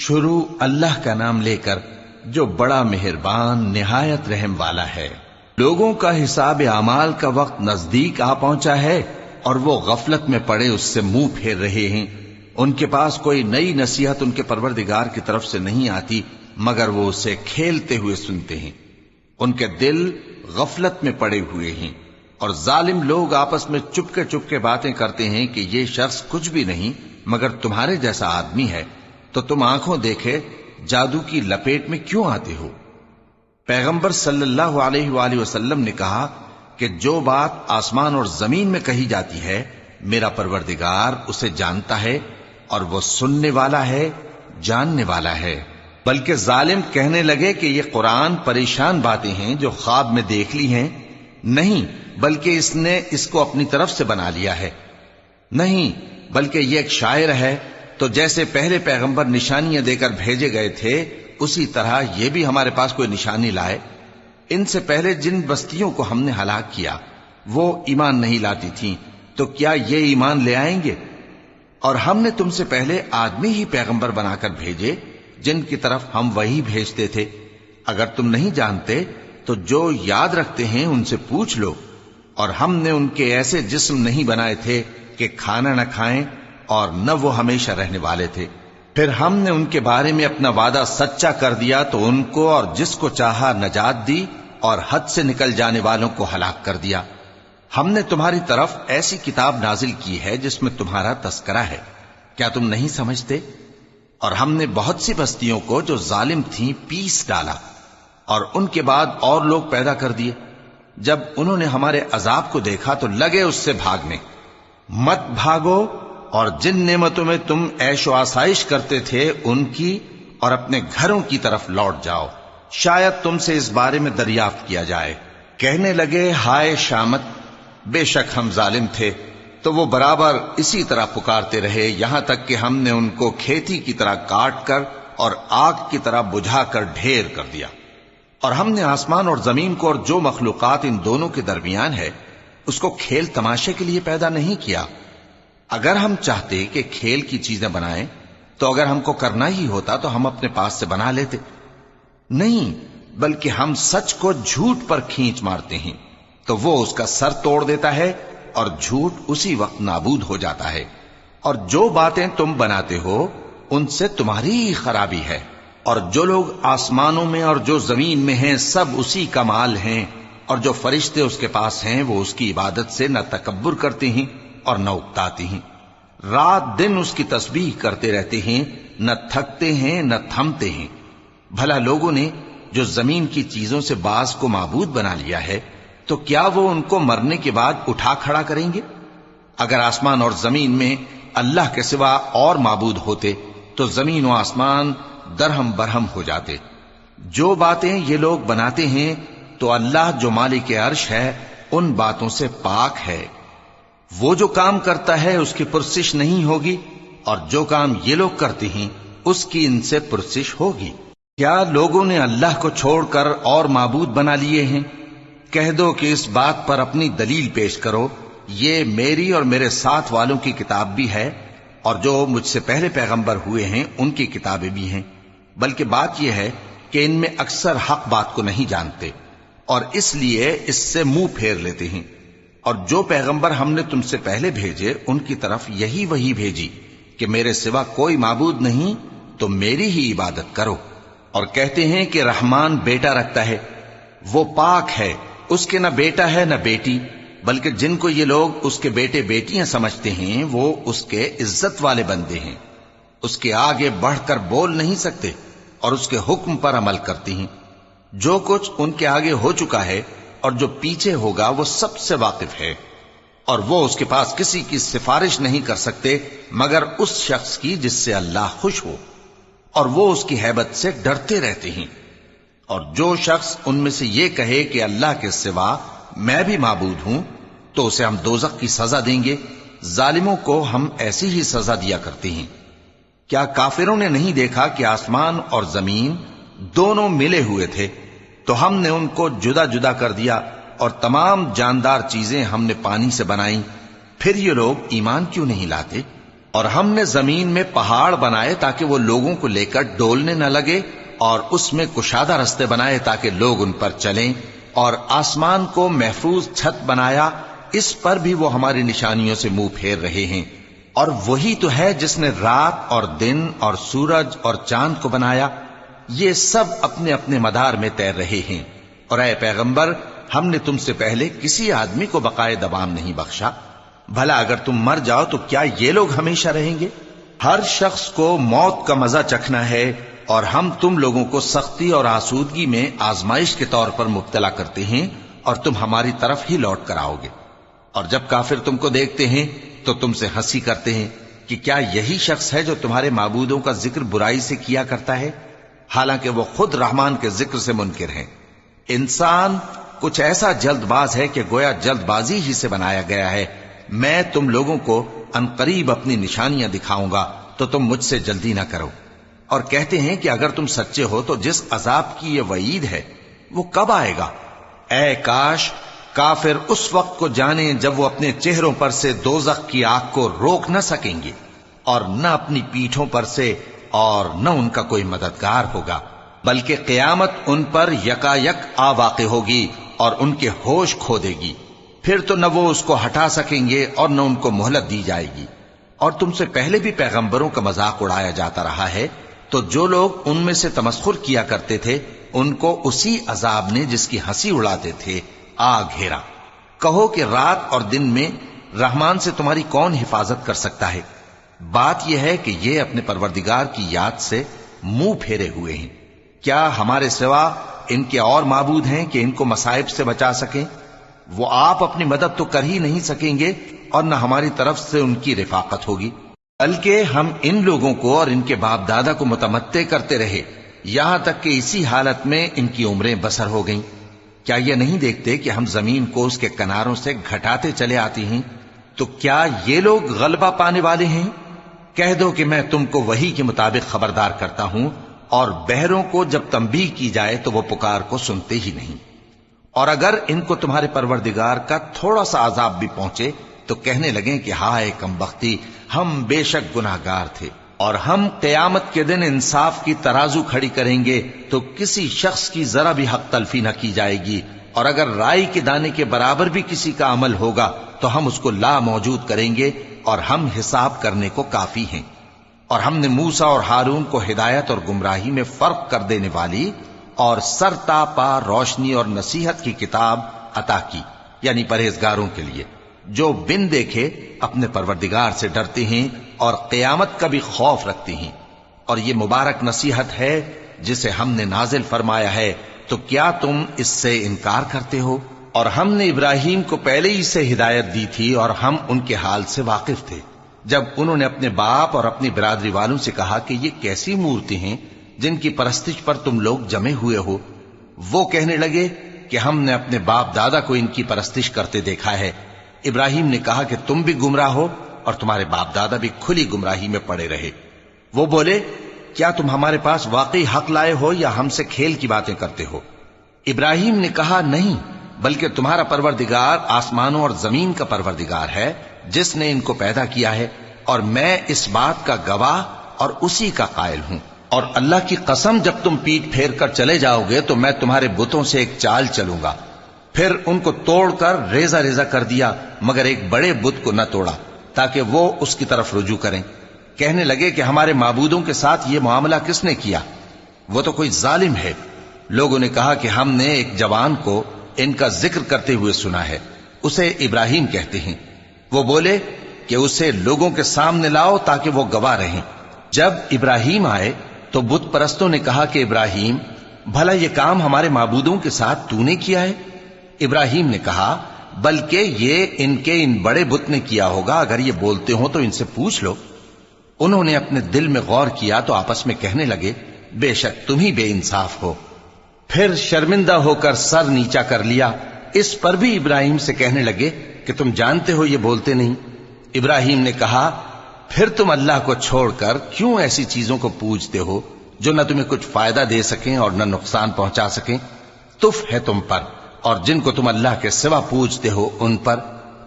شروع اللہ کا نام لے کر جو بڑا مہربان نہایت رحم والا ہے۔ لوگوں کا حساب اعمال کا وقت نزدیک آ پہنچا ہے اور وہ غفلت میں پڑے اس سے منہ پھیر رہے ہیں۔ ان کے پاس کوئی نئی نصیحت ان کے پروردگار کی طرف سے نہیں آتی مگر وہ اسے کھیلتے ہوئے سنتے ہیں۔ ان کے دل غفلت میں پڑے ہوئے ہیں اور ظالم لوگ آپس میں چپ کے باتیں کرتے ہیں کہ یہ شخص کچھ بھی نہیں مگر تمہارے جیسا آدمی ہے، تو تم آنکھوں دیکھے جادو کی لپیٹ میں کیوں آتے ہو؟ پیغمبر صلی اللہ علیہ وآلہ وسلم نے کہا کہ جو بات آسمان اور زمین میں کہی جاتی ہے میرا پروردگار اسے جانتا ہے اور وہ سننے والا ہے، جاننے والا ہے۔ بلکہ ظالم کہنے لگے کہ یہ قرآن پریشان باتیں ہیں جو خواب میں دیکھ لی ہیں، نہیں بلکہ اس نے اس کو اپنی طرف سے بنا لیا ہے، نہیں بلکہ یہ ایک شاعر ہے۔ تو جیسے پہلے پیغمبر نشانیاں دے کر بھیجے گئے تھے اسی طرح یہ بھی ہمارے پاس کوئی نشانی لائے۔ ان سے پہلے جن بستیوں کو ہم نے ہلاک کیا وہ ایمان نہیں لاتی تھیں، تو کیا یہ ایمان لے آئیں گے؟ اور ہم نے تم سے پہلے آدمی ہی پیغمبر بنا کر بھیجے جن کی طرف ہم وہی بھیجتے تھے۔ اگر تم نہیں جانتے تو جو یاد رکھتے ہیں ان سے پوچھ لو۔ اور ہم نے ان کے ایسے جسم نہیں بنائے تھے کہ کھانا نہ کھائیں اور نہ وہ ہمیشہ رہنے والے تھے۔ پھر ہم نے ان کے بارے میں اپنا وعدہ سچا کر دیا تو ان کو اور جس کو چاہا نجات دی اور حد سے نکل جانے والوں کو ہلاک کر دیا۔ ہم نے تمہاری طرف ایسی کتاب نازل کی ہے جس میں تمہارا تذکرہ ہے، کیا تم نہیں سمجھتے؟ اور ہم نے بہت سی بستیوں کو جو ظالم تھیں پیس ڈالا اور ان کے بعد اور لوگ پیدا کر دیے۔ جب انہوں نے ہمارے عذاب کو دیکھا تو لگے اس سے بھاگنے۔ مت بھاگو اور جن نعمتوں میں تم عیش و آسائش کرتے تھے ان کی اور اپنے گھروں کی طرف لوٹ جاؤ، شاید تم سے اس بارے میں دریافت کیا جائے۔ کہنے لگے ہائے شامت، بے شک ہم ظالم تھے، تو وہ برابر اسی طرح پکارتے رہے یہاں تک کہ ہم نے ان کو کھیتی کی طرح کاٹ کر اور آگ کی طرح بجھا کر ڈھیر کر دیا۔ اور ہم نے آسمان اور زمین کو اور جو مخلوقات ان دونوں کے درمیان ہے اس کو کھیل تماشے کے لیے پیدا نہیں کیا۔ اگر ہم چاہتے کہ کھیل کی چیزیں بنائیں تو اگر ہم کو کرنا ہی ہوتا تو ہم اپنے پاس سے بنا لیتے، نہیں بلکہ ہم سچ کو جھوٹ پر کھینچ مارتے ہیں تو وہ اس کا سر توڑ دیتا ہے اور جھوٹ اسی وقت نابود ہو جاتا ہے۔ اور جو باتیں تم بناتے ہو ان سے تمہاری ہی خرابی ہے۔ اور جو لوگ آسمانوں میں اور جو زمین میں ہیں سب اسی کا مال ہیں، اور جو فرشتے اس کے پاس ہیں وہ اس کی عبادت سے نہ تکبر کرتے ہیں اور نہ اکتاتے ہیں، رات دن اس کی تسبیح کرتے رہتے ہیں، نہ تھکتے ہیں نہ تھمتے ہیں۔ بھلا لوگوں نے جو زمین کی چیزوں سے بعض کو معبود بنا لیا ہے تو کیا وہ ان کو مرنے کے بعد اٹھا کھڑا کریں گے؟ اگر آسمان اور زمین میں اللہ کے سوا اور معبود ہوتے تو زمین و آسمان درہم برہم ہو جاتے۔ جو باتیں یہ لوگ بناتے ہیں تو اللہ جو مالک عرش ہے ان باتوں سے پاک ہے۔ وہ جو کام کرتا ہے اس کی پرسش نہیں ہوگی، اور جو کام یہ لوگ کرتے ہیں اس کی ان سے پرسش ہوگی۔ کیا لوگوں نے اللہ کو چھوڑ کر اور معبود بنا لیے ہیں؟ کہہ دو کہ اس بات پر اپنی دلیل پیش کرو، یہ میری اور میرے ساتھ والوں کی کتاب بھی ہے اور جو مجھ سے پہلے پیغمبر ہوئے ہیں ان کی کتابیں بھی ہیں۔ بلکہ بات یہ ہے کہ ان میں اکثر حق بات کو نہیں جانتے اور اس لیے اس سے منہ پھیر لیتے ہیں۔ اور جو پیغمبر ہم نے تم سے پہلے بھیجے ان کی طرف یہی وحی بھیجی کہ میرے سوا کوئی معبود نہیں تو میری ہی عبادت کرو۔ اور کہتے ہیں کہ رحمان بیٹا رکھتا ہے، وہ پاک ہے، اس کے نہ بیٹا ہے نہ بیٹی، بلکہ جن کو یہ لوگ اس کے بیٹے بیٹیاں سمجھتے ہیں وہ اس کے عزت والے بندے ہیں، اس کے آگے بڑھ کر بول نہیں سکتے اور اس کے حکم پر عمل کرتے ہیں۔ جو کچھ ان کے آگے ہو چکا ہے اور جو پیچھے ہوگا وہ سب سے واقف ہے، اور وہ اس کے پاس کسی کی سفارش نہیں کر سکتے مگر اس شخص کی جس سے اللہ خوش ہو، اور وہ اس کی ہیبت سے ڈرتے رہتے ہیں۔ اور جو شخص ان میں سے یہ کہے کہ اللہ کے سوا میں بھی معبود ہوں تو اسے ہم دوزخ کی سزا دیں گے، ظالموں کو ہم ایسی ہی سزا دیا کرتے ہیں۔ کیا کافروں نے نہیں دیکھا کہ آسمان اور زمین دونوں ملے ہوئے تھے تو ہم نے ان کو جدا جدا کر دیا اور تمام جاندار چیزیں ہم نے پانی سے بنائیں، پھر یہ لوگ ایمان کیوں نہیں لاتے؟ اور ہم نے زمین میں پہاڑ بنائے تاکہ وہ لوگوں کو لے کر ڈولنے نہ لگے، اور اس میں کشادہ رستے بنائے تاکہ لوگ ان پر چلیں، اور آسمان کو محفوظ چھت بنایا، اس پر بھی وہ ہماری نشانیوں سے منہ پھیر رہے ہیں۔ اور وہی تو ہے جس نے رات اور دن اور سورج اور چاند کو بنایا، یہ سب اپنے اپنے مدار میں تیر رہے ہیں۔ اور اے پیغمبر، ہم نے تم سے پہلے کسی آدمی کو بقائے دوام نہیں بخشا، بھلا اگر تم مر جاؤ تو کیا یہ لوگ ہمیشہ رہیں گے؟ ہر شخص کو موت کا مزہ چکھنا ہے، اور ہم تم لوگوں کو سختی اور آسودگی میں آزمائش کے طور پر مبتلا کرتے ہیں، اور تم ہماری طرف ہی لوٹ کر آؤ گے۔ اور جب کافر تم کو دیکھتے ہیں تو تم سے ہنسی کرتے ہیں کہ کیا یہی شخص ہے جو تمہارے معبودوں کا ذکر برائی سے کیا کرتا ہے، حالانکہ وہ خود رحمان کے ذکر سے منکر ہیں۔ انسان کچھ ایسا جلد باز ہے کہ گویا جلد بازی ہی سے بنایا گیا ہے۔ میں تم لوگوں کو عنقریب اپنی نشانیاں دکھاؤں گا تو تم مجھ سے جلدی نہ کرو۔ اور کہتے ہیں کہ اگر تم سچے ہو تو جس عذاب کی یہ وعید ہے وہ کب آئے گا؟ اے کاش کافر اس وقت کو جانیں جب وہ اپنے چہروں پر سے دوزخ کی آگ کو روک نہ سکیں گے، اور نہ اپنی پیٹھوں پر سے، اور نہ ان کا کوئی مددگار ہوگا، بلکہ قیامت ان پر یکا یک آ واقع ہوگی اور ان کے ہوش کھو دے گی۔ پھر تو نہ وہ اس کو ہٹا سکیں گے اور نہ ان کو مہلت دی جائے گی۔ اور تم سے پہلے بھی پیغمبروں کا مذاق اڑایا جاتا رہا ہے، تو جو لوگ ان میں سے تمسخر کیا کرتے تھے ان کو اسی عذاب نے جس کی ہنسی اڑاتے تھے آ گھیرا۔ کہو کہ رات اور دن میں رحمان سے تمہاری کون حفاظت کر سکتا ہے؟ بات یہ ہے کہ یہ اپنے پروردگار کی یاد سے منہ پھیرے ہوئے ہیں۔ کیا ہمارے سوا ان کے اور معبود ہیں کہ ان کو مصائب سے بچا سکیں؟ وہ آپ اپنی مدد تو کر ہی نہیں سکیں گے، اور نہ ہماری طرف سے ان کی رفاقت ہوگی، بلکہ ہم ان لوگوں کو اور ان کے باپ دادا کو متمتع کرتے رہے، یہاں تک کہ اسی حالت میں ان کی عمریں بسر ہو گئیں۔ کیا یہ نہیں دیکھتے کہ ہم زمین کو اس کے کناروں سے گھٹاتے چلے آتے ہیں؟ تو کیا یہ لوگ غلبہ پانے والے ہیں؟ کہہ دو کہ میں تم کو وحی کے مطابق خبردار کرتا ہوں، اور بہروں کو جب تنبیہ کی جائے تو وہ پکار کو سنتے ہی نہیں۔ اور اگر ان کو تمہارے پروردگار کا تھوڑا سا عذاب بھی پہنچے تو کہنے لگیں کہ ہائے کمبختی، ہم بے شک گناہگار تھے۔ اور ہم قیامت کے دن انصاف کی ترازو کھڑی کریں گے تو کسی شخص کی ذرا بھی حق تلفی نہ کی جائے گی، اور اگر رائی کے دانے کے برابر بھی کسی کا عمل ہوگا تو ہم اس کو لا موجود کریں گے، اور ہم حساب کرنے کو کافی ہیں۔ اور ہم نے موسیٰ اور ہارون کو ہدایت اور گمراہی میں فرق کر دینے والی اور سر تا پا روشنی اور نصیحت کی کتاب عطا کی، یعنی پرہیزگاروں کے لیے جو بن دیکھے اپنے پروردگار سے ڈرتے ہیں اور قیامت کا بھی خوف رکھتے ہیں۔ اور یہ مبارک نصیحت ہے جسے ہم نے نازل فرمایا ہے، تو کیا تم اس سے انکار کرتے ہو؟ اور ہم نے ابراہیم کو پہلے ہی سے ہدایت دی تھی، اور ہم ان کے حال سے واقف تھے جب انہوں نے اپنے باپ اور اپنی برادری والوں سے کہا کہ یہ کیسی مورتی ہیں جن کی پرستش پر تم لوگ جمے ہوئے ہو۔ وہ کہنے لگے کہ ہم نے اپنے باپ دادا کو ان کی پرستش کرتے دیکھا ہے۔ ابراہیم نے کہا کہ تم بھی گمراہ ہو اور تمہارے باپ دادا بھی کھلی گمراہی میں پڑے رہے۔ وہ بولے کیا تم ہمارے پاس واقعی حق لائے ہو یا ہم سے کھیل کی باتیں کرتے ہو؟ ابراہیم نے کہا نہیں، بلکہ تمہارا پروردگار آسمانوں اور زمین کا پروردگار ہے جس نے ان کو پیدا کیا ہے، اور میں اس بات کا گواہ اور اسی کا قائل ہوں۔ اور اللہ کی قسم جب تم پیٹ پھیر کر چلے جاؤ گے تو میں تمہارے بتوں سے ایک چال چلوں گا۔ پھر ان کو توڑ کر ریزہ ریزہ کر دیا، مگر ایک بڑے بت کو نہ توڑا تاکہ وہ اس کی طرف رجوع کریں۔ کہنے لگے کہ ہمارے معبودوں کے ساتھ یہ معاملہ کس نے کیا؟ وہ تو کوئی ظالم ہے۔ لوگوں نے کہا کہ ہم نے ایک جوان کو ان کا ذکر کرتے ہوئے سنا ہے، اسے ابراہیم کہتے ہیں۔ وہ بولے کہ اسے لوگوں کے سامنے لاؤ تاکہ وہ گواہ رہیں۔ جب ابراہیم آئے تو بت پرستوں نے کہا کہ ابراہیم، بھلا یہ کام ہمارے معبودوں کے ساتھ تو نے کیا ہے؟ ابراہیم نے کہا بلکہ یہ ان کے ان بڑے بت نے کیا ہوگا، اگر یہ بولتے ہوں تو ان سے پوچھ لو۔ انہوں نے اپنے دل میں غور کیا تو آپس میں کہنے لگے بے شک تم ہی بے انصاف ہو۔ پھر شرمندہ ہو کر سر نیچا کر لیا۔ اس پر بھی ابراہیم سے کہنے لگے کہ تم جانتے ہو یہ بولتے نہیں۔ ابراہیم نے کہا پھر تم اللہ کو چھوڑ کر کیوں ایسی چیزوں کو پوجتے ہو جو نہ تمہیں کچھ فائدہ دے سکیں اور نہ نقصان پہنچا سکیں؟ تف ہے تم پر اور جن کو تم اللہ کے سوا پوجتے ہو ان پر،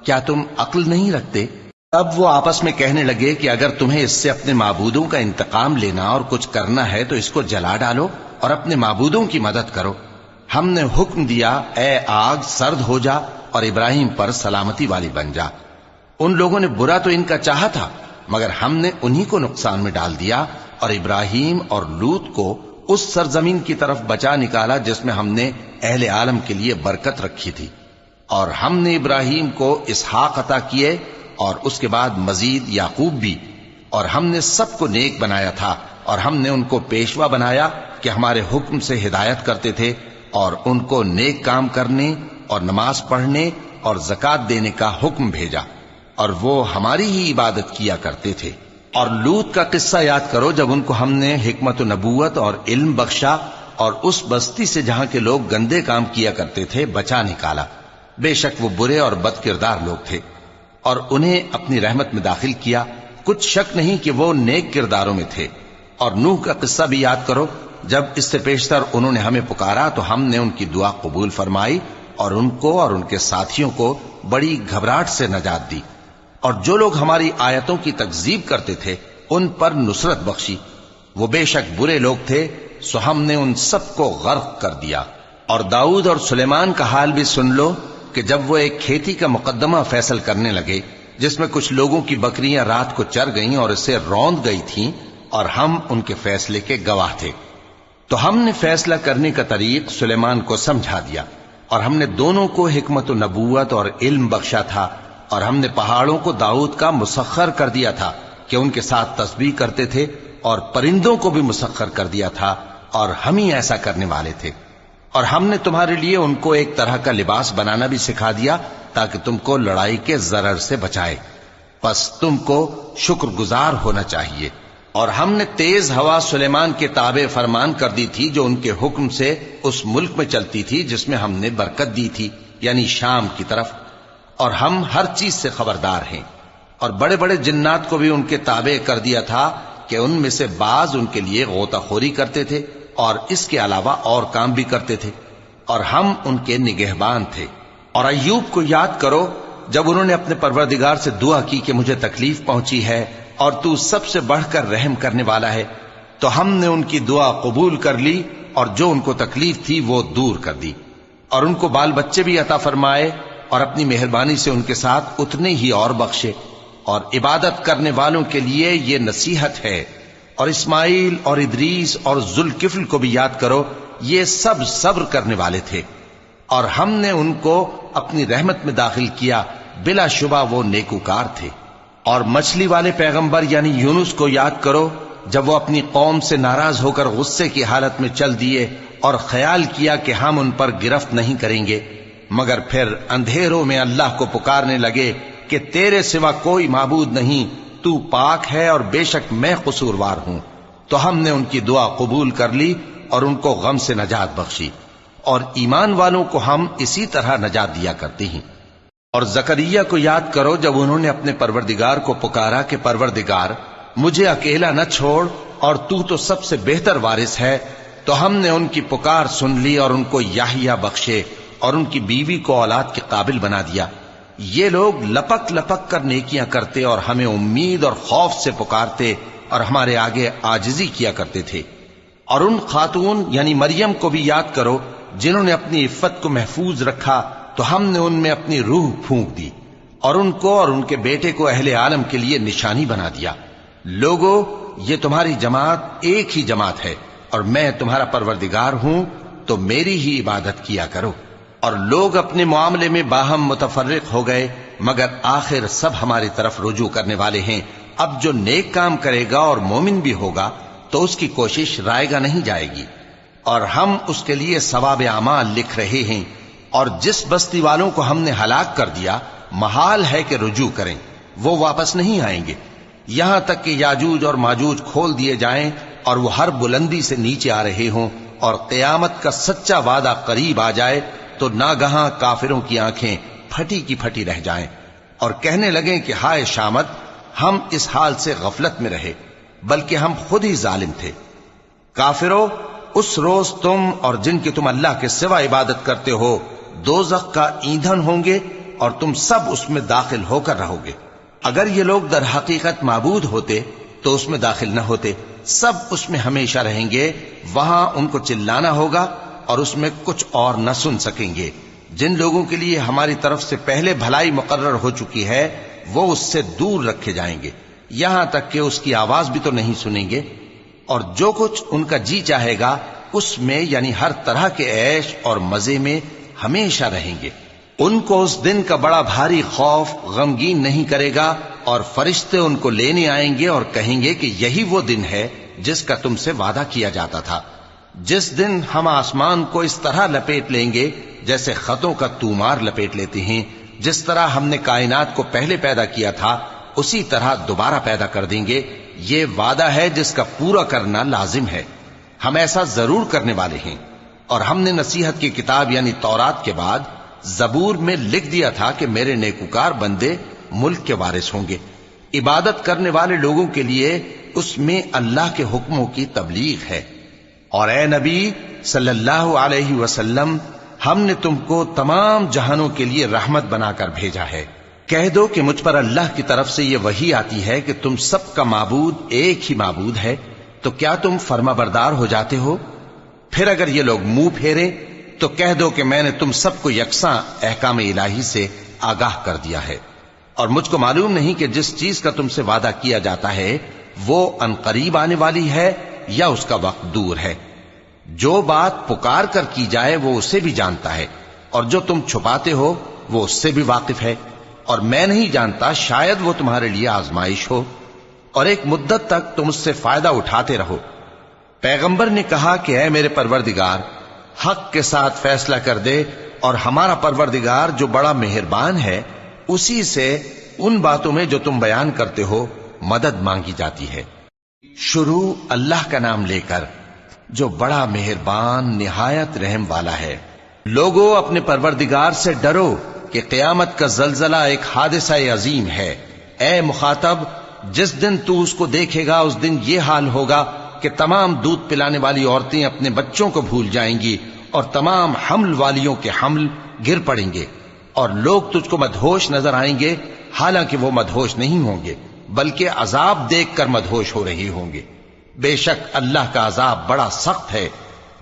کیا تم عقل نہیں رکھتے؟ اب وہ آپس میں کہنے لگے کہ اگر تمہیں اس سے اپنے معبودوں کا انتقام لینا اور کچھ کرنا ہے تو اس کو جلا ڈالو اور اپنے معبودوں کی مدد کرو۔ ہم نے حکم دیا اے آگ سرد ہو جا اور ابراہیم پر سلامتی والی بن جا۔ ان لوگوں نے برا تو ان کا چاہا تھا، مگر ہم نے انہی کو نقصان میں ڈال دیا اور ابراہیم اور لوط کو اس سرزمین کی طرف بچا نکالا جس میں ہم نے اہل عالم کے لیے برکت رکھی تھی۔ اور ہم نے ابراہیم کو اسحاق عطا کیے اور اس کے بعد مزید یعقوب بھی، اور ہم نے سب کو نیک بنایا تھا، اور ہم نے ان کو پیشوا بنایا کہ ہمارے حکم سے ہدایت کرتے تھے، اور ان کو نیک کام کرنے اور نماز پڑھنے اور زکات دینے کا حکم بھیجا، اور وہ ہماری ہی عبادت کیا کرتے تھے۔ اور لوط کا قصہ یاد کرو جب ان کو ہم نے حکمت و نبوت اور علم بخشا اور اس بستی سے جہاں کے لوگ گندے کام کیا کرتے تھے بچا نکالا۔ بے شک وہ برے اور بد کردار لوگ تھے، اور انہیں اپنی رحمت میں داخل کیا، کچھ شک نہیں کہ وہ نیک کرداروں میں تھے۔ اور نوح کا قصہ بھی یاد کرو جب اس سے پیشتر انہوں نے ہمیں پکارا تو ہم نے ان کی دعا قبول فرمائی اور ان کو اور ان کے ساتھیوں کو بڑی گھبراہٹ سے نجات دی، اور جو لوگ ہماری آیتوں کی تکذیب کرتے تھے ان پر نصرت بخشی۔ وہ بے شک برے لوگ تھے، سو ہم نے ان سب کو غرق کر دیا۔ اور داؤد اور سلیمان کا حال بھی سن لو کہ جب وہ ایک کھیتی کا مقدمہ فیصل کرنے لگے جس میں کچھ لوگوں کی بکریاں رات کو چر گئیں اور اسے روند گئی تھیں، اور ہم ان کے فیصلے کے گواہ تھے، تو ہم نے فیصلہ کرنے کا طریق سلیمان کو سمجھا دیا، اور ہم نے دونوں کو حکمت و نبوت اور علم بخشا تھا، اور ہم نے پہاڑوں کو داؤد کا مسخر کر دیا تھا کہ ان کے ساتھ تسبیح کرتے تھے، اور پرندوں کو بھی مسخر کر دیا تھا، اور ہم ہی ایسا کرنے والے تھے۔ اور ہم نے تمہارے لیے ان کو ایک طرح کا لباس بنانا بھی سکھا دیا تاکہ تم کو لڑائی کے ضرر سے بچائے، پس تم کو شکر گزار ہونا چاہیے۔ اور ہم نے تیز ہوا سلیمان کے تابع فرمان کر دی تھی جو ان کے حکم سے اس ملک میں چلتی تھی جس میں ہم نے برکت دی تھی، یعنی شام کی طرف، اور ہم ہر چیز سے خبردار ہیں۔ اور بڑے بڑے جنات کو بھی ان کے تابع کر دیا تھا کہ ان میں سے بعض ان کے لیے غوطہ خوری کرتے تھے اور اس کے علاوہ اور کام بھی کرتے تھے، اور ہم ان کے نگہبان تھے۔ اور ایوب کو یاد کرو جب انہوں نے اپنے پروردگار سے دعا کی کہ مجھے تکلیف پہنچی ہے اور تو سب سے بڑھ کر رحم کرنے والا ہے، تو ہم نے ان کی دعا قبول کر لی اور جو ان کو تکلیف تھی وہ دور کر دی، اور ان کو بال بچے بھی عطا فرمائے، اور اپنی مہربانی سے ان کے ساتھ اتنے ہی اور بخشے۔ اور عبادت کرنے والوں کے لیے یہ نصیحت ہے۔ اور اسماعیل اور ادریس اور ذوالکفل کو بھی یاد کرو، یہ سب صبر کرنے والے تھے، اور ہم نے ان کو اپنی رحمت میں داخل کیا، بلا شبہ وہ نیکوکار تھے۔ اور مچھلی والے پیغمبر یعنی یونس کو یاد کرو جب وہ اپنی قوم سے ناراض ہو کر غصے کی حالت میں چل دیے اور خیال کیا کہ ہم ان پر گرفت نہیں کریں گے، مگر پھر اندھیروں میں اللہ کو پکارنے لگے کہ تیرے سوا کوئی معبود نہیں، تو پاک ہے اور بے شک میں قصوروار ہوں، تو ہم نے ان کی دعا قبول کر لی اور ان کو غم سے نجات بخشی، اور ایمان والوں کو ہم اسی طرح نجات دیا کرتے ہیں۔ اور زکریا کو یاد کرو جب انہوں نے اپنے پروردگار کو پکارا کہ پروردگار مجھے اکیلا نہ چھوڑ اور تو سب سے بہتر وارث ہے، تو ہم نے ان کی پکار سن لی اور ان کو یحییٰ بخشے اور ان کی بیوی کو اولاد کے قابل بنا دیا۔ یہ لوگ لپک لپک کر نیکیاں کرتے اور ہمیں امید اور خوف سے پکارتے اور ہمارے آگے عاجزی کیا کرتے تھے۔ اور ان خاتون یعنی مریم کو بھی یاد کرو جنہوں نے اپنی عفت کو محفوظ رکھا، تو ہم نے ان میں اپنی روح پھونک دی اور ان کو اور ان کے بیٹے کو اہل عالم کے لیے نشانی بنا دیا۔ لوگو، یہ تمہاری جماعت ایک ہی جماعت ہے اور میں تمہارا پروردگار ہوں، تو میری ہی عبادت کیا کرو۔ اور لوگ اپنے معاملے میں باہم متفرق ہو گئے، مگر آخر سب ہماری طرف رجوع کرنے والے ہیں۔ اب جو نیک کام کرے گا اور مومن بھی ہوگا تو اس کی کوشش رائے گا نہیں جائے گی، اور ہم اس کے لیے ثواب اعمال لکھ رہے ہیں۔ اور جس بستی والوں کو ہم نے ہلاک کر دیا، محال ہے کہ رجوع کریں، وہ واپس نہیں آئیں گے، یہاں تک کہ یاجوج اور ماجوج کھول دیے جائیں اور وہ ہر بلندی سے نیچے آ رہے ہوں، اور قیامت کا سچا وعدہ قریب آ جائے تو ناگہاں کافروں کی آنکھیں پھٹی کی پھٹی رہ جائیں اور کہنے لگیں کہ ہائے شامت، ہم اس حال سے غفلت میں رہے، بلکہ ہم خود ہی ظالم تھے۔ کافرو، اس روز تم اور جن کی تم اللہ کے سوا عبادت کرتے ہو دوزخ کا ایندھن ہوں گے، اور تم سب اس میں داخل ہو کر رہو گے۔ اگر یہ لوگ در حقیقت معبود ہوتے تو اس میں داخل نہ ہوتے، سب اس میں ہمیشہ رہیں گے، وہاں ان کو چلانا ہوگا اور اس میں کچھ اور نہ سن سکیں گے۔ جن لوگوں کے لیے ہماری طرف سے پہلے بھلائی مقرر ہو چکی ہے وہ اس سے دور رکھے جائیں گے، یہاں تک کہ اس کی آواز بھی تو نہیں سنیں گے، اور جو کچھ ان کا جی چاہے گا اس میں یعنی ہر طرح کے عیش اور مزے میں ہمیشہ رہیں گے۔ ان کو اس دن کا بڑا بھاری خوف غمگین نہیں کرے گا، اور فرشتے ان کو لینے آئیں گے اور کہیں گے کہ یہی وہ دن ہے جس کا تم سے وعدہ کیا جاتا تھا، جس دن ہم آسمان کو اس طرح لپیٹ لیں گے جیسے خطوں کا تومار لپیٹ لیتے ہیں، جس طرح ہم نے کائنات کو پہلے پیدا کیا تھا اسی طرح دوبارہ پیدا کر دیں گے۔ یہ وعدہ ہے جس کا پورا کرنا لازم ہے، ہم ایسا ضرور کرنے والے ہیں۔ اور ہم نے نصیحت کی کتاب یعنی تورات کے بعد زبور میں لکھ دیا تھا کہ میرے نیکوکار بندے ملک کے وارث ہوں گے۔ عبادت کرنے والے لوگوں کے لیے اس میں اللہ کے حکموں کی تبلیغ ہے۔ اور اے نبی صلی اللہ علیہ وسلم، ہم نے تم کو تمام جہانوں کے لیے رحمت بنا کر بھیجا ہے۔ کہہ دو کہ مجھ پر اللہ کی طرف سے یہ وحی آتی ہے کہ تم سب کا معبود ایک ہی معبود ہے، تو کیا تم فرما بردار ہو جاتے ہو؟ پھر اگر یہ لوگ منہ پھیرے تو کہہ دو کہ میں نے تم سب کو یکساں احکام الہی سے آگاہ کر دیا ہے، اور مجھ کو معلوم نہیں کہ جس چیز کا تم سے وعدہ کیا جاتا ہے وہ عنقریب آنے والی ہے یا اس کا وقت دور ہے۔ جو بات پکار کر کی جائے وہ اسے بھی جانتا ہے، اور جو تم چھپاتے ہو وہ اس سے بھی واقف ہے، اور میں نہیں جانتا شاید وہ تمہارے لیے آزمائش ہو، اور ایک مدت تک تم اس سے فائدہ اٹھاتے رہو۔ پیغمبر نے کہا کہ اے میرے پروردگار، حق کے ساتھ فیصلہ کر دے، اور ہمارا پروردگار جو بڑا مہربان ہے اسی سے ان باتوں میں جو تم بیان کرتے ہو مدد مانگی جاتی ہے۔ شروع اللہ کا نام لے کر جو بڑا مہربان نہایت رحم والا ہے۔ لوگو اپنے پروردگار سے ڈرو کہ قیامت کا زلزلہ ایک حادثہ عظیم ہے۔ اے مخاطب، جس دن تو اس کو دیکھے گا اس دن یہ حال ہوگا کہ تمام دودھ پلانے والی عورتیں اپنے بچوں کو بھول جائیں گی، اور تمام حمل والیوں کے حمل گر پڑیں گے، اور لوگ تجھ کو مدہوش نظر آئیں گے، حالانکہ وہ مدہوش نہیں ہوں گے بلکہ عذاب دیکھ کر مدہوش ہو رہے ہوں گے۔ بے شک اللہ کا عذاب بڑا سخت ہے۔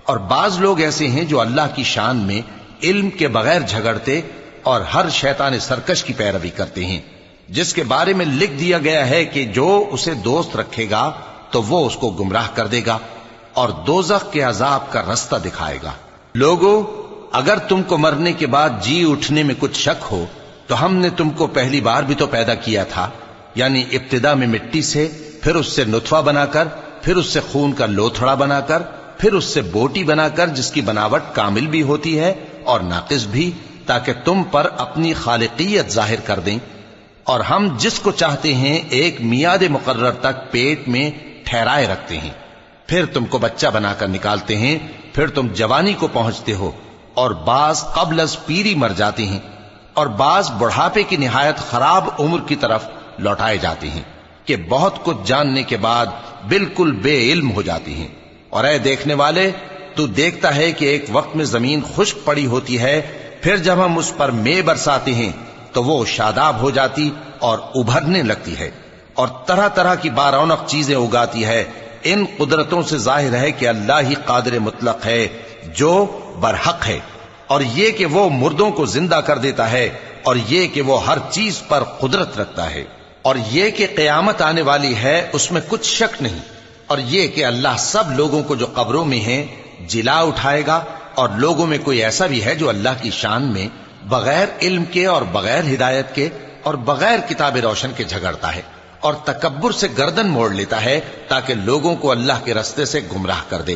اور بعض لوگ ایسے ہیں جو اللہ کی شان میں علم کے بغیر جھگڑتے اور ہر شیطان سرکش کی پیروی کرتے ہیں، جس کے بارے میں لکھ دیا گیا ہے کہ جو اسے دوست رکھے گا تو وہ اس کو گمراہ کر دے گا اور دوزخ کے عذاب کا رستہ دکھائے گا۔ لوگو، اگر تم کو مرنے کے بعد جی اٹھنے میں کچھ شک ہو تو ہم نے تم کو پہلی بار بھی تو پیدا کیا تھا، یعنی ابتدا میں مٹی سے، پھر اس سے نطفہ بنا کر، پھر اس سے خون کا لوتھڑا بنا کر، پھر اس سے بوٹی بنا کر جس کی بناوٹ کامل بھی ہوتی ہے اور ناقص بھی، تاکہ تم پر اپنی خالقیت ظاہر کر دیں۔ اور ہم جس کو چاہتے ہیں ایک میعاد مقرر تک پیٹ میں ٹھہرائے رکھتے ہیں، پھر تم کو بچہ بنا کر نکالتے ہیں، پھر تم جوانی کو پہنچتے ہو، اور بعض قبل از پیری مر جاتے ہیں، اور بعض بڑھاپے کی نہایت خراب عمر کی طرف لوٹائے جاتے ہیں کہ بہت کچھ جاننے کے بعد بالکل بے علم ہو جاتی ہیں۔ اور اے دیکھنے والے، تو دیکھتا ہے کہ ایک وقت میں زمین خشک پڑی ہوتی ہے، پھر جب ہم اس پر مے برساتے ہیں تو وہ شاداب ہو جاتی اور ابھرنے لگتی ہے، اور طرح طرح کی بارونق چیزیں اگاتی ہے۔ ان قدرتوں سے ظاہر ہے کہ اللہ ہی قادر مطلق ہے جو برحق ہے، اور یہ کہ وہ مردوں کو زندہ کر دیتا ہے، اور یہ کہ وہ ہر چیز پر قدرت رکھتا ہے، اور یہ کہ قیامت آنے والی ہے اس میں کچھ شک نہیں، اور یہ کہ اللہ سب لوگوں کو جو قبروں میں ہیں جلا اٹھائے گا، اور لوگوں میں کوئی ایسا بھی ہے جو اللہ کی شان میں بغیر علم کے اور بغیر ہدایت کے اور بغیر کتاب روشن کے جھگڑتا ہے، اور تکبر سے گردن موڑ لیتا ہے تاکہ لوگوں کو اللہ کے رستے سے گمراہ کر دے۔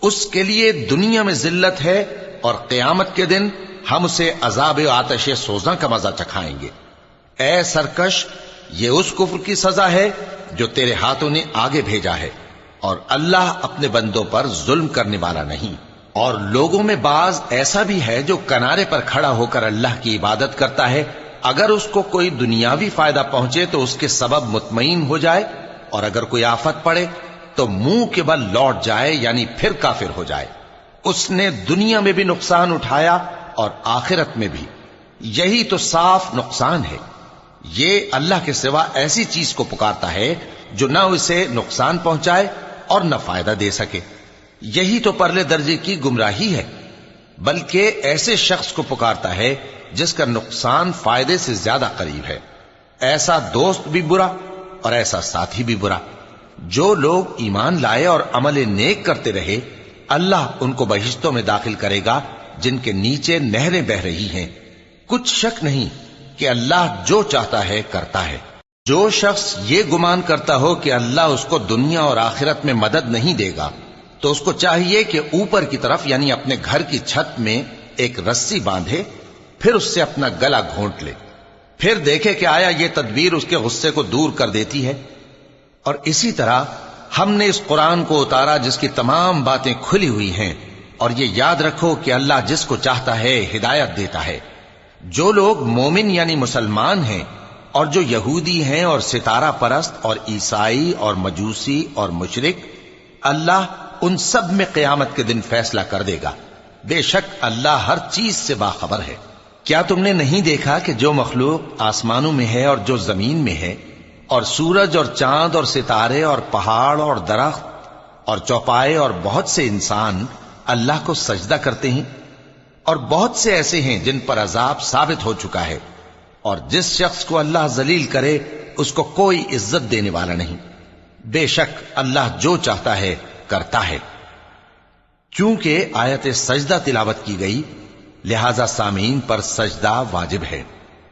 اس کے لیے دنیا میں ذلت ہے، اور قیامت کے دن ہم اسے عذاب آتش سوزاں کا مزہ چکھائیں گے۔ اے سرکش، یہ اس کفر کی سزا ہے جو تیرے ہاتھوں نے آگے بھیجا ہے، اور اللہ اپنے بندوں پر ظلم کرنے والا نہیں۔ اور لوگوں میں بعض ایسا بھی ہے جو کنارے پر کھڑا ہو کر اللہ کی عبادت کرتا ہے، اگر اس کو کوئی دنیاوی فائدہ پہنچے تو اس کے سبب مطمئن ہو جائے، اور اگر کوئی آفت پڑے تو منہ کے بل لوٹ جائے، یعنی پھر کافر ہو جائے۔ اس نے دنیا میں بھی نقصان اٹھایا اور آخرت میں بھی، یہی تو صاف نقصان ہے۔ یہ اللہ کے سوا ایسی چیز کو پکارتا ہے جو نہ اسے نقصان پہنچائے اور نہ فائدہ دے سکے. یہی تو پرلے درجے کی گمراہی ہے. بلکہ ایسے شخص کو پکارتا ہے جس کا نقصان فائدے سے زیادہ قریب ہے. ایسا دوست بھی برا اور ایسا ساتھی بھی برا. جو لوگ ایمان لائے اور عمل نیک کرتے رہے اللہ ان کو بہشتوں میں داخل کرے گا جن کے نیچے نہریں بہ رہی ہیں. کچھ شک نہیں کہ اللہ جو چاہتا ہے کرتا ہے. جو شخص یہ گمان کرتا ہو کہ اللہ اس کو دنیا اور آخرت میں مدد نہیں دے گا تو اس کو چاہیے کہ اوپر کی طرف یعنی اپنے گھر کی چھت میں ایک رسی باندھے، پھر اس سے اپنا گلا گھونٹ لے، پھر دیکھے کہ آیا یہ تدبیر اس کے غصے کو دور کر دیتی ہے. اور اسی طرح ہم نے اس قرآن کو اتارا جس کی تمام باتیں کھلی ہوئی ہیں. اور یہ یاد رکھو کہ اللہ جس کو چاہتا ہے ہدایت دیتا ہے. جو لوگ مومن یعنی مسلمان ہیں اور جو یہودی ہیں اور ستارہ پرست اور عیسائی اور مجوسی اور مشرک، اللہ ان سب میں قیامت کے دن فیصلہ کر دے گا. بے شک اللہ ہر چیز سے باخبر ہے. کیا تم نے نہیں دیکھا کہ جو مخلوق آسمانوں میں ہے اور جو زمین میں ہے، اور سورج اور چاند اور ستارے اور پہاڑ اور درخت اور چوپائے اور بہت سے انسان اللہ کو سجدہ کرتے ہیں، اور بہت سے ایسے ہیں جن پر عذاب ثابت ہو چکا ہے. اور جس شخص کو اللہ ذلیل کرے اس کو کوئی عزت دینے والا نہیں. بے شک اللہ جو چاہتا ہے کرتا ہے. چونکہ آیت سجدہ تلاوت کی گئی لہذا سامعین پر سجدہ واجب ہے.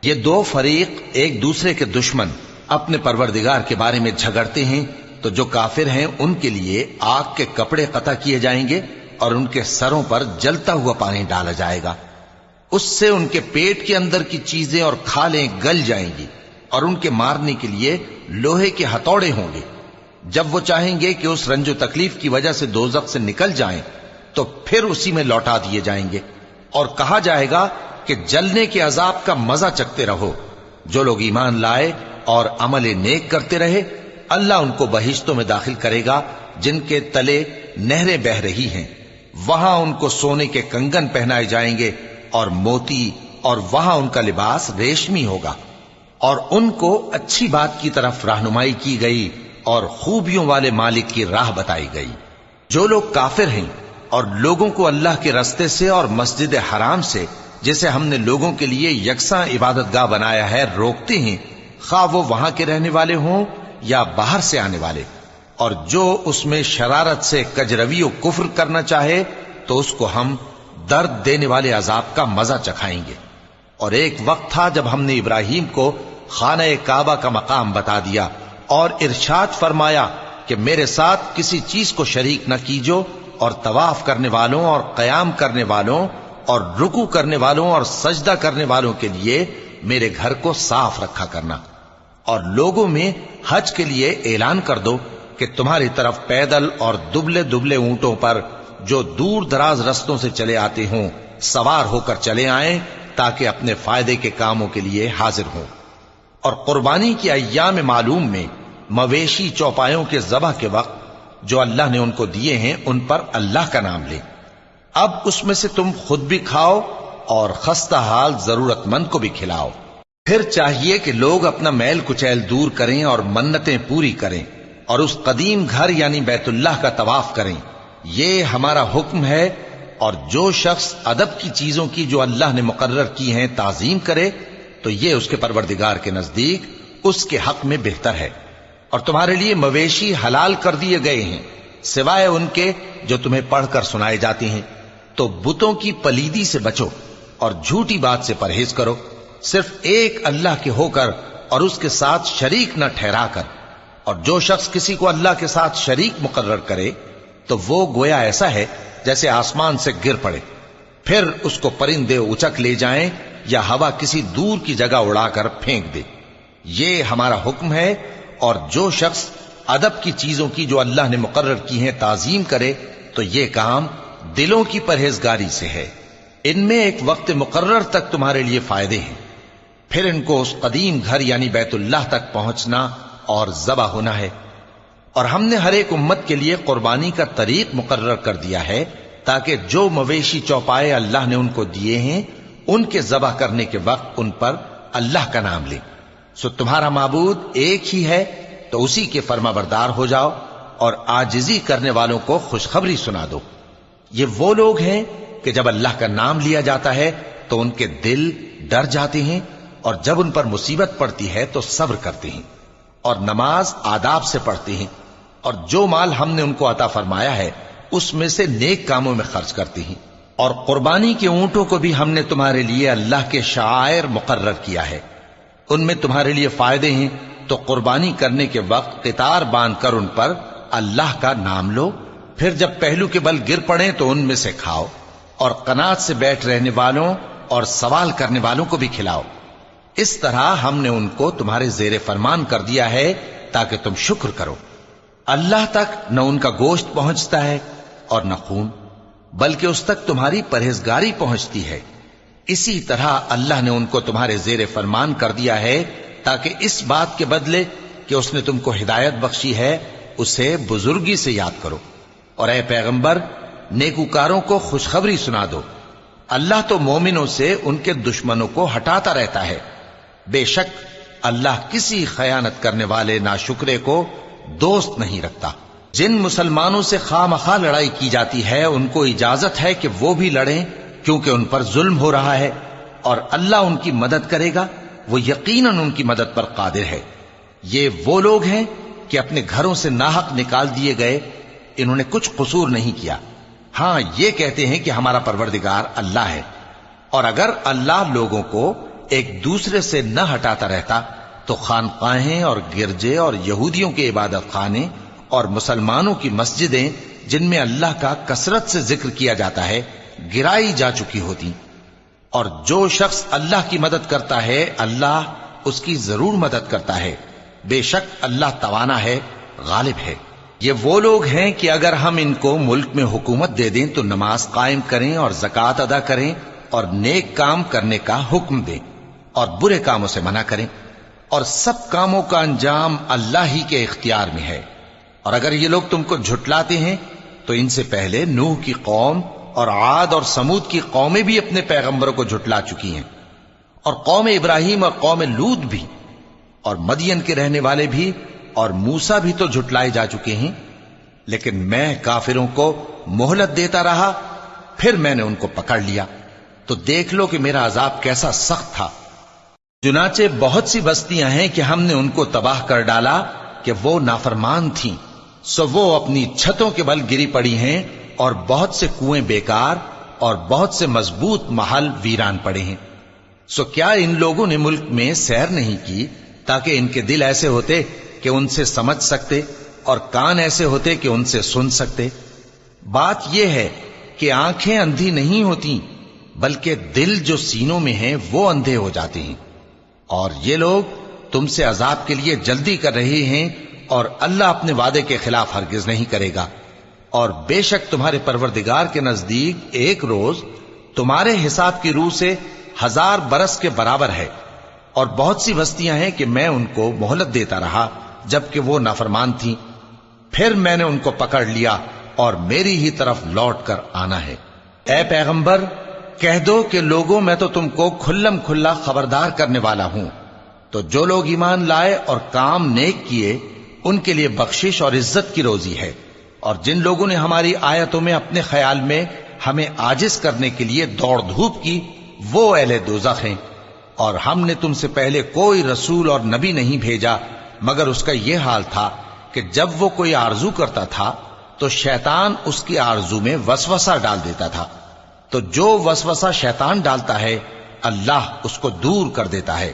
یہ دو فریق ایک دوسرے کے دشمن اپنے پروردگار کے بارے میں جھگڑتے ہیں تو جو کافر ہیں ان کے لیے آگ کے کپڑے قطع کیے جائیں گے اور ان کے سروں پر جلتا ہوا پانی ڈالا جائے گا. اس سے ان کے پیٹ کے اندر کی چیزیں اور کھالیں گل جائیں گی اور ان کے مارنے کے لیے لوہے کے ہتھوڑے ہوں گے. جب وہ چاہیں گے کہ اس رنج و تکلیف کی وجہ سے دوزخ سے نکل جائیں تو پھر اسی میں لوٹا دیے جائیں گے اور کہا جائے گا کہ جلنے کے عذاب کا مزہ چکھتے رہو. جو لوگ ایمان لائے اور عمل نیک کرتے رہے اللہ ان کو بہشتوں میں داخل کرے گا جن کے تلے نہریں بہ رہی ہیں. وہاں ان کو سونے کے کنگن پہنائے جائیں گے اور موتی، اور وہاں ان کا لباس ریشمی ہوگا. اور ان کو اچھی بات کی طرف رہنمائی کی گئی اور خوبیوں والے مالک کی راہ بتائی گئی. جو لوگ کافر ہیں اور لوگوں کو اللہ کے رستے سے اور مسجد حرام سے جسے ہم نے لوگوں کے لیے یکساں عبادت گاہ بنایا ہے روکتے ہیں، خواہ وہ وہاں کے رہنے والے ہوں یا باہر سے آنے والے، اور جو اس میں شرارت سے کجروی و کفر کرنا چاہے تو اس کو ہم درد دینے والے عذاب کا مزہ چکھائیں گے. اور ایک وقت تھا جب ہم نے ابراہیم کو خانہ کعبہ کا مقام بتا دیا اور ارشاد فرمایا کہ میرے ساتھ کسی چیز کو شریک نہ کیجو، اور طواف کرنے والوں اور قیام کرنے والوں اور رکوع کرنے والوں اور سجدہ کرنے والوں کے لیے میرے گھر کو صاف رکھا کرنا. اور لوگوں میں حج کے لیے اعلان کر دو کہ تمہاری طرف پیدل اور دبلے دبلے اونٹوں پر جو دور دراز رستوں سے چلے آتے ہوں سوار ہو کر چلے آئیں تاکہ اپنے فائدے کے کاموں کے لیے حاضر ہوں. اور قربانی کی ایام معلوم میں مویشی چوپایوں کے ذبح کے وقت جو اللہ نے ان کو دیے ہیں ان پر اللہ کا نام لیں. اب اس میں سے تم خود بھی کھاؤ اور خستہ حال ضرورت مند کو بھی کھلاؤ. پھر چاہیے کہ لوگ اپنا میل کچیل دور کریں اور منتیں پوری کریں اور اس قدیم گھر یعنی بیت اللہ کا طواف کریں. یہ ہمارا حکم ہے. اور جو شخص ادب کی چیزوں کی جو اللہ نے مقرر کی ہیں تعظیم کرے تو یہ اس کے پروردگار کے نزدیک اس کے حق میں بہتر ہے. اور تمہارے لیے مویشی حلال کر دیے گئے ہیں سوائے ان کے جو تمہیں پڑھ کر سنائے جاتے ہیں. تو بتوں کی پلیدی سے بچو اور جھوٹی بات سے پرہیز کرو، صرف ایک اللہ کے ہو کر اور اس کے ساتھ شریک نہ ٹھہرا کر. اور جو شخص کسی کو اللہ کے ساتھ شریک مقرر کرے تو وہ گویا ایسا ہے جیسے آسمان سے گر پڑے، پھر اس کو پرندے اچک لے جائیں یا ہوا کسی دور کی جگہ اڑا کر پھینک دے. یہ ہمارا حکم ہے. اور جو شخص ادب کی چیزوں کی جو اللہ نے مقرر کی ہیں تعظیم کرے تو یہ کام دلوں کی پرہیزگاری سے ہے. ان میں ایک وقت مقرر تک تمہارے لیے فائدے ہیں، پھر ان کو اس قدیم گھر یعنی بیت اللہ تک پہنچنا اور ذبح ہونا ہے. اور ہم نے ہر ایک امت کے لیے قربانی کا طریق مقرر کر دیا ہے تاکہ جو مویشی چوپائے اللہ نے ان کو دیے ہیں ان کے ذبح کرنے کے وقت ان پر اللہ کا نام لیں. سو تمہارا معبود ایک ہی ہے، تو اسی کے فرمانبردار ہو جاؤ اور عاجزی کرنے والوں کو خوشخبری سنا دو۔ یہ وہ لوگ ہیں کہ جب اللہ کا نام لیا جاتا ہے تو ان کے دل ڈر جاتے ہیں، اور جب ان پر مصیبت پڑتی ہے تو صبر کرتے ہیں، اور نماز آداب سے پڑھتے ہیں، اور جو مال ہم نے ان کو عطا فرمایا ہے اس میں سے نیک کاموں میں خرچ کرتے ہیں۔ اور قربانی کے اونٹوں کو بھی ہم نے تمہارے لیے اللہ کے شعائر مقرر کیا ہے، ان میں تمہارے لیے فائدے ہیں، تو قربانی کرنے کے وقت قطار باندھ کر ان پر اللہ کا نام لو، پھر جب پہلو کے بل گر پڑیں تو ان میں سے کھاؤ، اور قناعت سے بیٹھ رہنے والوں اور سوال کرنے والوں کو بھی کھلاؤ۔ اس طرح ہم نے ان کو تمہارے زیر فرمان کر دیا ہے تاکہ تم شکر کرو۔ اللہ تک نہ ان کا گوشت پہنچتا ہے اور نہ خون، بلکہ اس تک تمہاری پرہیزگاری پہنچتی ہے۔ اسی طرح اللہ نے ان کو تمہارے زیر فرمان کر دیا ہے تاکہ اس بات کے بدلے کہ اس نے تم کو ہدایت بخشی ہے اسے بزرگی سے یاد کرو۔ اور اے پیغمبر، نیکوکاروں کو خوشخبری سنا دو، اللہ تو مومنوں سے ان کے دشمنوں کو ہٹاتا رہتا ہے۔ بے شک اللہ کسی خیانت کرنے والے ناشکرے کو دوست نہیں رکھتا۔ جن مسلمانوں سے خواہ مخواہ لڑائی کی جاتی ہے ان کو اجازت ہے کہ وہ بھی لڑیں، کیونکہ ان پر ظلم ہو رہا ہے، اور اللہ ان کی مدد کرے گا، وہ یقیناً ان کی مدد پر قادر ہے۔ یہ وہ لوگ ہیں کہ اپنے گھروں سے ناحق نکال دیے گئے، انہوں نے کچھ قصور نہیں کیا، ہاں یہ کہتے ہیں کہ ہمارا پروردگار اللہ ہے۔ اور اگر اللہ لوگوں کو ایک دوسرے سے نہ ہٹاتا رہتا تو خانقاہیں اور گرجے اور یہودیوں کے عبادت خانے اور مسلمانوں کی مسجدیں جن میں اللہ کا کثرت سے ذکر کیا جاتا ہے گرائی جا چکی ہوتی۔ اور جو شخص اللہ کی مدد کرتا ہے اللہ اس کی ضرور مدد کرتا ہے، بے شک اللہ توانا ہے، غالب ہے۔ یہ وہ لوگ ہیں کہ اگر ہم ان کو ملک میں حکومت دے دیں تو نماز قائم کریں اور زکوٰۃ ادا کریں اور نیک کام کرنے کا حکم دیں اور برے کاموں سے منع کریں، اور سب کاموں کا انجام اللہ ہی کے اختیار میں ہے۔ اور اگر یہ لوگ تم کو جھٹلاتے ہیں تو ان سے پہلے نوح کی قوم اور عاد اور سمود کی قومیں بھی اپنے پیغمبروں کو جھٹلا چکی ہیں، اور قوم ابراہیم اور قوم لوط بھی، اور مدین کے رہنے والے بھی، اور موسیٰ بھی تو جھٹلائے جا چکے ہیں۔ لیکن میں کافروں کو مہلت دیتا رہا، پھر میں نے ان کو پکڑ لیا، تو دیکھ لو کہ میرا عذاب کیسا سخت تھا۔ چنانچہ بہت سی بستیاں ہیں کہ ہم نے ان کو تباہ کر ڈالا کہ وہ نافرمان تھیں، سو وہ اپنی چھتوں کے بل گری پڑی ہیں، اور بہت سے کنویں بیکار اور بہت سے مضبوط محل ویران پڑے ہیں۔ سو کیا ان لوگوں نے ملک میں سیر نہیں کی تاکہ ان کے دل ایسے ہوتے کہ ان سے سمجھ سکتے اور کان ایسے ہوتے کہ ان سے سن سکتے؟ بات یہ ہے کہ آنکھیں اندھی نہیں ہوتی، بلکہ دل جو سینوں میں ہیں وہ اندھے ہو جاتے ہیں۔ اور یہ لوگ تم سے عذاب کے لیے جلدی کر رہے ہیں، اور اللہ اپنے وعدے کے خلاف ہرگز نہیں کرے گا۔ اور بے شک تمہارے پروردگار کے نزدیک ایک روز تمہارے حساب کی روح سے 1000 برس کے برابر ہے۔ اور بہت سی بستیاں ہیں کہ میں ان کو مہلت دیتا رہا جبکہ وہ نافرمان تھیں، پھر میں نے ان کو پکڑ لیا اور میری ہی طرف لوٹ کر آنا ہے۔ اے پیغمبر، کہہ دو کہ لوگوں میں تو تم کو کھلم کھلا خبردار کرنے والا ہوں، تو جو لوگ ایمان لائے اور کام نیک کیے ان کے لیے بخشش اور عزت کی روزی ہے، اور جن لوگوں نے ہماری آیتوں میں اپنے خیال میں ہمیں عاجز کرنے کے لیے دوڑ دھوپ کی وہ اہل دوزخ ہیں۔ اور ہم نے تم سے پہلے کوئی رسول اور نبی نہیں بھیجا مگر اس کا یہ حال تھا کہ جب وہ کوئی آرزو کرتا تھا تو شیطان اس کی آرزو میں وسوسہ ڈال دیتا تھا، تو جو وسوسہ شیطان ڈالتا ہے اللہ اس کو دور کر دیتا ہے،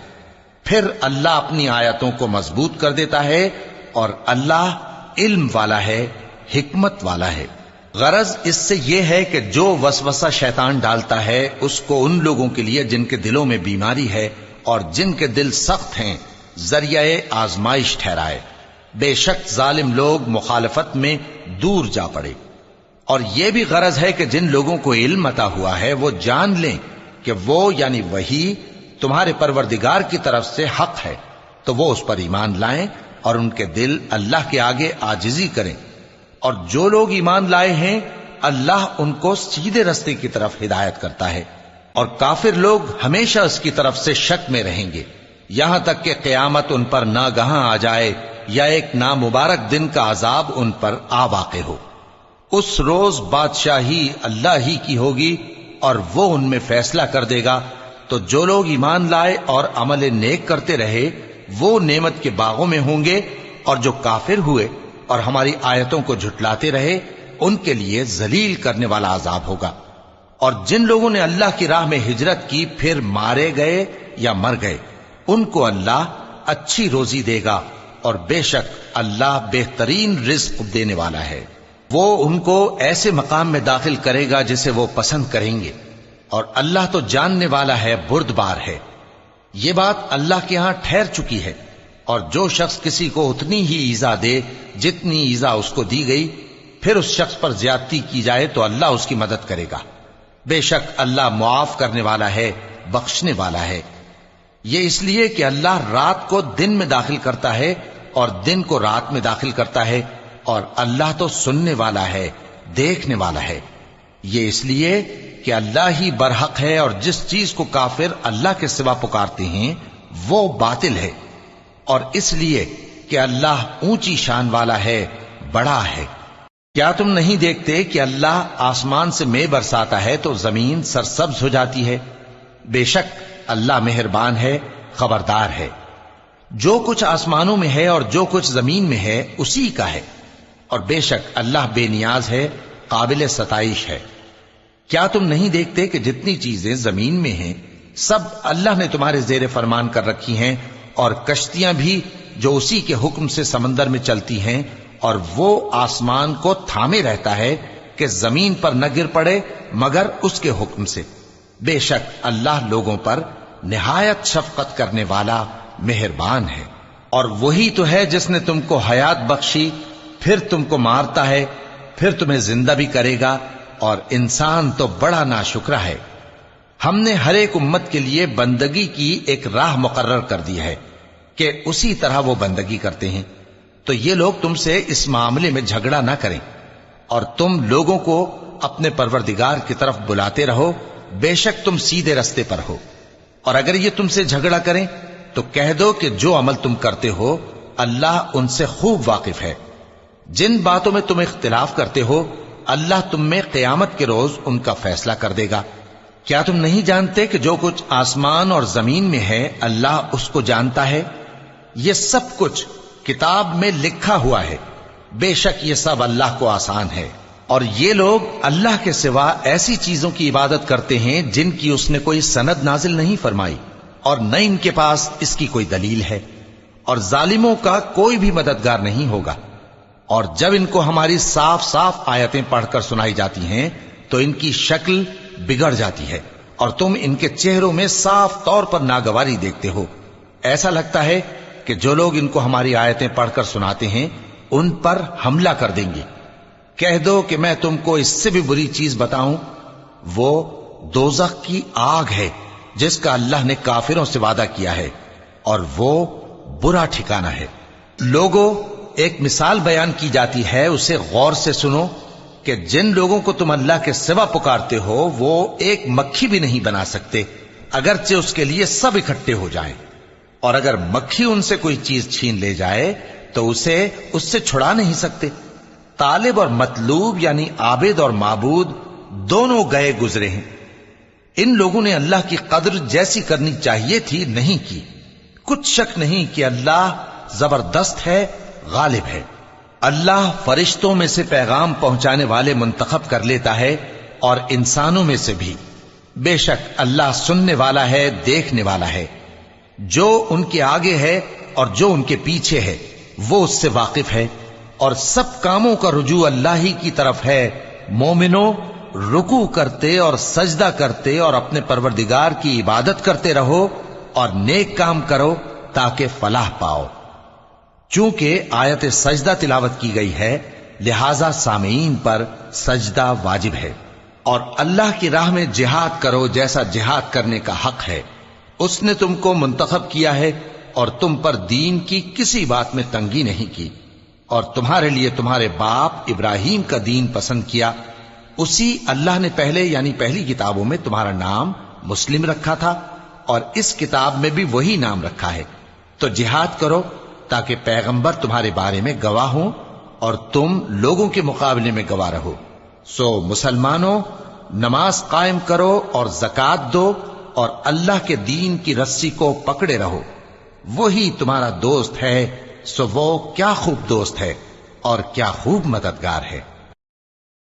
پھر اللہ اپنی آیتوں کو مضبوط کر دیتا ہے، اور اللہ علم والا ہے، حکمت والا ہے۔ غرض اس سے یہ ہے کہ جو وسوسہ شیطان ڈالتا ہے اس کو ان لوگوں کے لیے جن کے دلوں میں بیماری ہے اور جن کے دل سخت ہیں ذریعہ آزمائش ٹھہرائے۔ بے شک ظالم لوگ مخالفت میں دور جا پڑے۔ اور یہ بھی غرض ہے کہ جن لوگوں کو علم عطا ہوا ہے وہ جان لیں کہ وہ یعنی وحی تمہارے پروردگار کی طرف سے حق ہے، تو وہ اس پر ایمان لائیں اور ان کے دل اللہ کے آگے عاجزی کریں۔ اور جو لوگ ایمان لائے ہیں اللہ ان کو سیدھے رستے کی طرف ہدایت کرتا ہے، اور کافر لوگ ہمیشہ اس کی طرف سے شک میں رہیں گے۔ یہاں تک کہ قیامت ان پر ناگہاں آ جائے یا ایک نامبارک دن کا عذاب ان پر آ واقع ہو۔ اس روز بادشاہی اللہ ہی کی ہوگی اور وہ ان میں فیصلہ کر دے گا، تو جو لوگ ایمان لائے اور عمل نیک کرتے رہے وہ نعمت کے باغوں میں ہوں گے، اور جو کافر ہوئے اور ہماری آیتوں کو جھٹلاتے رہے ان کے لیے ذلیل کرنے والا عذاب ہوگا۔ اور جن لوگوں نے اللہ کی راہ میں ہجرت کی پھر مارے گئے یا مر گئے ان کو اللہ اچھی روزی دے گا، اور بے شک اللہ بہترین رزق دینے والا ہے۔ وہ ان کو ایسے مقام میں داخل کرے گا جسے وہ پسند کریں گے، اور اللہ تو جاننے والا ہے، بردبار ہے۔ یہ بات اللہ کے ہاں ٹھہر چکی ہے، اور جو شخص کسی کو اتنی ہی ایذا دے جتنی ایذا اس کو دی گئی، پھر اس شخص پر زیادتی کی جائے تو اللہ اس کی مدد کرے گا۔ بے شک اللہ معاف کرنے والا ہے، بخشنے والا ہے۔ یہ اس لیے کہ اللہ رات کو دن میں داخل کرتا ہے اور دن کو رات میں داخل کرتا ہے، اور اللہ تو سننے والا ہے، دیکھنے والا ہے۔ یہ اس لیے کہ اللہ ہی برحق ہے، اور جس چیز کو کافر اللہ کے سوا پکارتے ہیں وہ باطل ہے، اور اس لیے کہ اللہ اونچی شان والا ہے، بڑا ہے۔ کیا تم نہیں دیکھتے کہ اللہ آسمان سے مے برساتا ہے تو زمین سرسبز ہو جاتی ہے؟ بے شک اللہ مہربان ہے، خبردار ہے۔ جو کچھ آسمانوں میں ہے اور جو کچھ زمین میں ہے اسی کا ہے، اور بے شک اللہ بے نیاز ہے، قابل ستائش ہے۔ کیا تم نہیں دیکھتے کہ جتنی چیزیں زمین میں ہیں سب اللہ نے تمہارے زیر فرمان کر رکھی ہیں، اور کشتیاں بھی جو اسی کے حکم سے سمندر میں چلتی ہیں، اور وہ آسمان کو تھامے رہتا ہے کہ زمین پر نہ گر پڑے مگر اس کے حکم سے۔ بے شک اللہ لوگوں پر نہایت شفقت کرنے والا مہربان ہے۔ اور وہی تو ہے جس نے تم کو حیات بخشی، پھر تم کو مارتا ہے، پھر تمہیں زندہ بھی کرے گا، اور انسان تو بڑا ناشکرا ہے۔ ہم نے ہر ایک امت کے لیے بندگی کی ایک راہ مقرر کر دی ہے کہ اسی طرح وہ بندگی کرتے ہیں، تو یہ لوگ تم سے اس معاملے میں جھگڑا نہ کریں، اور تم لوگوں کو اپنے پروردگار کی طرف بلاتے رہو، بے شک تم سیدھے رستے پر ہو۔ اور اگر یہ تم سے جھگڑا کریں تو کہہ دو کہ جو عمل تم کرتے ہو اللہ ان سے خوب واقف ہے۔ جن باتوں میں تم اختلاف کرتے ہو اللہ تم میں قیامت کے روز ان کا فیصلہ کر دے گا۔ کیا تم نہیں جانتے کہ جو کچھ آسمان اور زمین میں ہے اللہ اس کو جانتا ہے؟ یہ سب کچھ کتاب میں لکھا ہوا ہے، بے شک یہ سب اللہ کو آسان ہے۔ اور یہ لوگ اللہ کے سوا ایسی چیزوں کی عبادت کرتے ہیں جن کی اس نے کوئی سند نازل نہیں فرمائی، اور نہ ان کے پاس اس کی کوئی دلیل ہے، اور ظالموں کا کوئی بھی مددگار نہیں ہوگا۔ اور جب ان کو ہماری صاف صاف آیتیں پڑھ کر سنائی جاتی ہیں تو ان کی شکل بگڑ جاتی ہے، اور تم ان کے چہروں میں صاف طور پر ناگواری دیکھتے ہو۔ ایسا لگتا ہے کہ جو لوگ ان کو ہماری آیتیں پڑھ کر سناتے ہیں ان پر حملہ کر دیں گے۔ کہہ دو کہ میں تم کو اس سے بھی بری چیز بتاؤں، وہ دوزخ کی آگ ہے جس کا اللہ نے کافروں سے وعدہ کیا ہے، اور وہ برا ٹھکانہ ہے۔ لوگوں، ایک مثال بیان کی جاتی ہے، اسے غور سے سنو کہ جن لوگوں کو تم اللہ کے سوا پکارتے ہو وہ ایک مکھی بھی نہیں بنا سکتے اگرچہ اس کے لیے سب اکٹھے ہو جائیں، اور اگر مکھی ان سے کوئی چیز چھین لے جائے تو اسے اس سے چھڑا نہیں سکتے۔ طالب اور مطلوب یعنی عابد اور معبود دونوں گئے گزرے ہیں۔ ان لوگوں نے اللہ کی قدر جیسی کرنی چاہیے تھی نہیں کی۔ کچھ شک نہیں کہ اللہ زبردست ہے، غالب ہے۔ اللہ فرشتوں میں سے پیغام پہنچانے والے منتخب کر لیتا ہے اور انسانوں میں سے بھی۔ بے شک اللہ سننے والا ہے، دیکھنے والا ہے۔ جو ان کے آگے ہے اور جو ان کے پیچھے ہے وہ اس سے واقف ہے، اور سب کاموں کا رجوع اللہ ہی کی طرف ہے۔ مومنوں، رکوع کرتے اور سجدہ کرتے اور اپنے پروردگار کی عبادت کرتے رہو اور نیک کام کرو تاکہ فلاح پاؤ۔ چونکہ آیت سجدہ تلاوت کی گئی ہے لہذا سامعین پر سجدہ واجب ہے۔ اور اللہ کی راہ میں جہاد کرو جیسا جہاد کرنے کا حق ہے۔ اس نے تم کو منتخب کیا ہے اور تم پر دین کی کسی بات میں تنگی نہیں کی، اور تمہارے لیے تمہارے باپ ابراہیم کا دین پسند کیا۔ اسی اللہ نے پہلے یعنی پہلی کتابوں میں تمہارا نام مسلم رکھا تھا، اور اس کتاب میں بھی وہی نام رکھا ہے۔ تو جہاد کرو تاکہ پیغمبر تمہارے بارے میں گواہ ہوں اور تم لوگوں کے مقابلے میں گواہ رہو۔ سو مسلمانوں، نماز قائم کرو اور زکات دو اور اللہ کے دین کی رسی کو پکڑے رہو، وہی تمہارا دوست ہے۔ سو وہ کیا خوب دوست ہے اور کیا خوب مددگار ہے۔